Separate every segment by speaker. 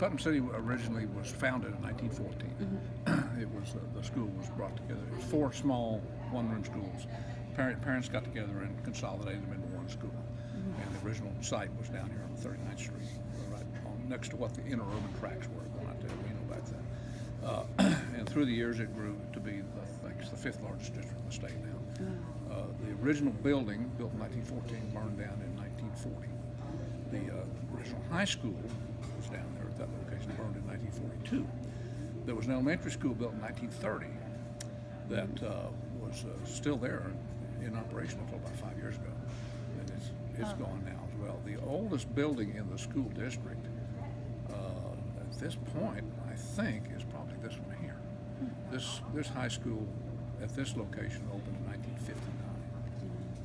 Speaker 1: Putnam City originally was founded in 1914. It was the school was brought together. It was 4 small one-room schools. Parents got together and consolidated them into one school. And the original site was down here on 39th Street, right next to what the interurban tracks were going out there. We know back then. And through the years, it grew to be, I think, it's the 5th largest district in the state now. The original building, built in 1914, burned down in 1940. The original high school was down there at that location, burned in 1942. There was an elementary school built in 1930 that was still there in operation until about 5 years ago. And it's gone now as well. The oldest building in the school district at this point, I think, is probably this one here. This high school at this location opened in 1959.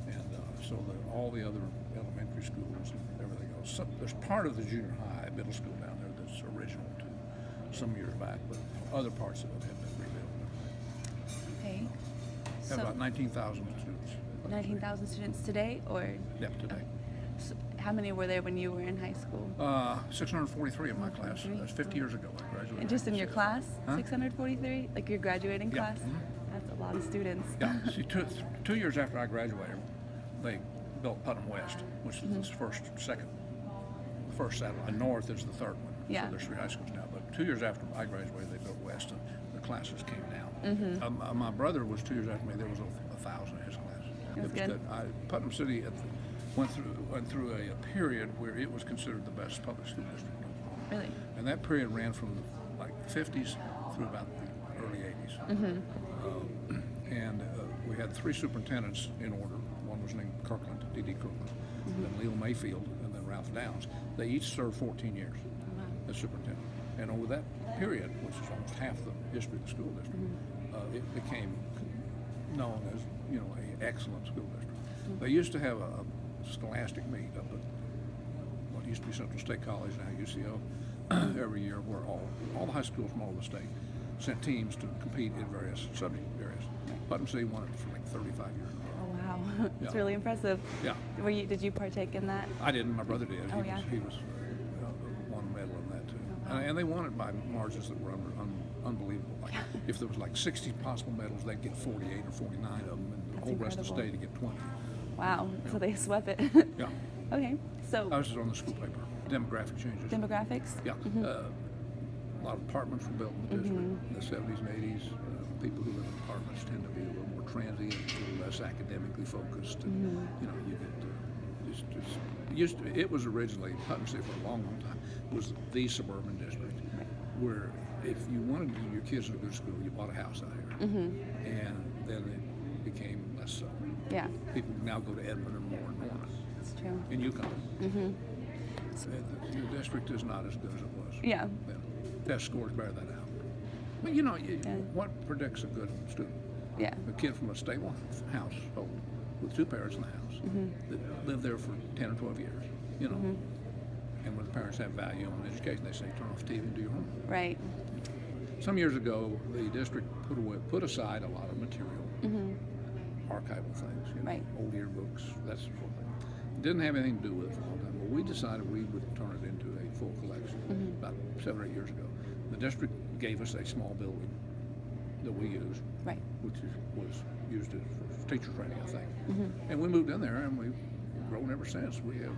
Speaker 1: And so all the other elementary schools and everything else. So there's part of the junior high, middle school down there that's original to some years back, but other parts of it have been rebuilt.
Speaker 2: Okay.
Speaker 1: Have about 19,000 students.
Speaker 2: 19,000 students today, or?
Speaker 1: Yep, today.
Speaker 2: So how many were there when you were in high school?
Speaker 1: 643 in my class. That's 50 years ago I graduated.
Speaker 2: And just in your class,
Speaker 1: Huh?
Speaker 2: 643? Like your graduating
Speaker 1: Yeah.
Speaker 2: class? That's a lot of students.
Speaker 1: Yeah, see, 2 years after I graduated, they built Putnam West, which is the first satellite. North is the third one.
Speaker 2: Yeah.
Speaker 1: So there's 3 high schools now. But 2 years after I graduated, they built West, and the classes came down. My brother was 2 years after me. There was 1,000 in his class.
Speaker 2: That's
Speaker 1: It was
Speaker 2: good.
Speaker 1: Putnam City went through a period where it was considered the best public school district.
Speaker 2: Really?
Speaker 1: And that period ran from like the 50s through about the early 80s. And we had 3 superintendents in order. One was named Kirkland, D.D. Kirkland, then Leo Mayfield, and then Ralph Downs. They each served 14 years as superintendent. And over that period, which is almost half the history of the school district, it became known as, an excellent school district. They used to have a scholastic meet up at what used to be Central State College, now UCO, every year, where all the high schools from all over the state sent teams to compete in various subject areas. Putnam City won it for like 35 years.
Speaker 2: Oh, wow. It's
Speaker 1: Yeah.
Speaker 2: really impressive.
Speaker 1: Yeah.
Speaker 2: Did you partake in that?
Speaker 1: I didn't. My brother did.
Speaker 2: Oh, yeah.
Speaker 1: He was won a medal in that too. And they won it by margins that were unbelievable. Like if there was like 60 possible medals, they'd get 48 or 49 of them, and the
Speaker 2: That's
Speaker 1: whole rest of the
Speaker 2: incredible.
Speaker 1: state would get 20.
Speaker 2: Wow. So they swept it.
Speaker 1: Yeah.
Speaker 2: Okay. So
Speaker 1: I was just on the school paper. Demographic changes.
Speaker 2: demographics?
Speaker 1: Yeah. A lot of apartments were built in the district in the 70s and 80s. People who live in apartments tend to be a little more transient, a little less academically focused. And, you get it was originally, Putnam City for a long, long time, was the suburban district where if you wanted to, your kids in a good school, you bought a house out here. And then it became less so.
Speaker 2: Yeah,
Speaker 1: People now go to Edmond and more and Norman
Speaker 2: that's true.
Speaker 1: and Yukon. The district is not as good as it was.
Speaker 2: Yeah.
Speaker 1: Test scores bear that out. But what predicts a good student?
Speaker 2: Yeah.
Speaker 1: A kid from a stable household with 2 parents in the house that lived there for 10 or 12 years, And when the parents have value on education, they say, turn off the TV and do your homework.
Speaker 2: Right.
Speaker 1: Some years ago, the district put aside a lot of material, archival things,
Speaker 2: Right.
Speaker 1: old yearbooks, that sort of thing. It didn't have anything to do with it for a long time. But we decided we would turn it into a full collection about 7 or 8 years ago. The district gave us a small building that we used,
Speaker 2: Right.
Speaker 1: which was used for teacher training, I think. And we moved in there, and we've grown ever since. We have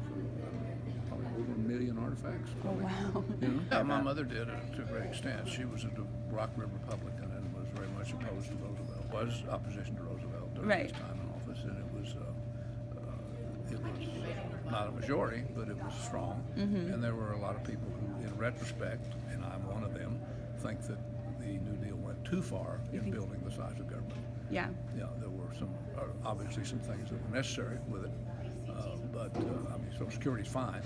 Speaker 1: probably over 1 million artifacts.
Speaker 2: Oh, wow.
Speaker 1: Yeah, my mother did it to a great extent. She was a Rockland Republican and was very much opposed to Roosevelt. Was opposition to Roosevelt during
Speaker 2: Right.
Speaker 1: his time in office, and it was not a majority, but it was strong. And there were a lot of people who, in retrospect, and I'm one of them, think that the New Deal went too far in building the size of government.
Speaker 2: Yeah.
Speaker 1: Yeah, there were obviously some things that were necessary with it, but Social Security is fine,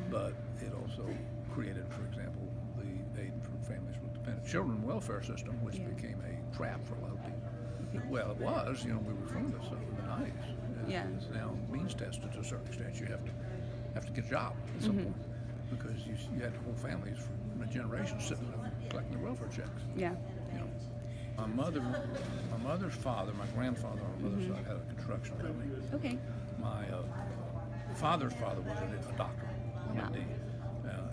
Speaker 1: but it also created, for example, the Aid for Families with Dependent Children welfare system, which became a trap for a lot of people. Well, it was, we were from this in the 90s.
Speaker 2: Yeah.
Speaker 1: It's now means tested to a certain extent. You have to get a job at some point because you had whole families from a generation sitting there collecting their welfare checks.
Speaker 2: Yeah.
Speaker 1: My mother's father, my grandfather on my mother's side, had a construction company.
Speaker 2: Okay.
Speaker 1: My father's father was a doctor, an
Speaker 2: Yeah.
Speaker 1: MD,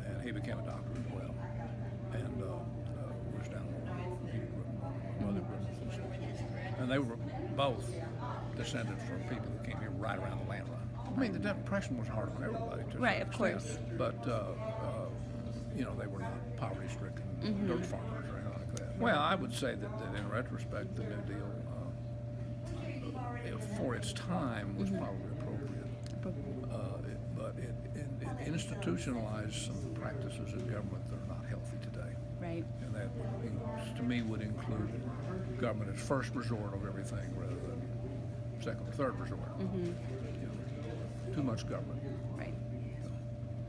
Speaker 1: and he became a doctor as well. and was down there. He grew up, my mother grew up in Florida. And they were both descended from people who came here right around the land run. I mean, the Depression was hard on everybody to a
Speaker 2: Right,
Speaker 1: certain
Speaker 2: of course.
Speaker 1: extent, but they were not poverty-stricken dirt farmers or anything like that. Well, I would say that in retrospect, the New Deal, for its time, was probably appropriate. But it institutionalized some practices in government that are not healthy today.
Speaker 2: Right.
Speaker 1: And that, to me, would include government as first resort of everything rather than second or third resort. Too much government.
Speaker 2: Right.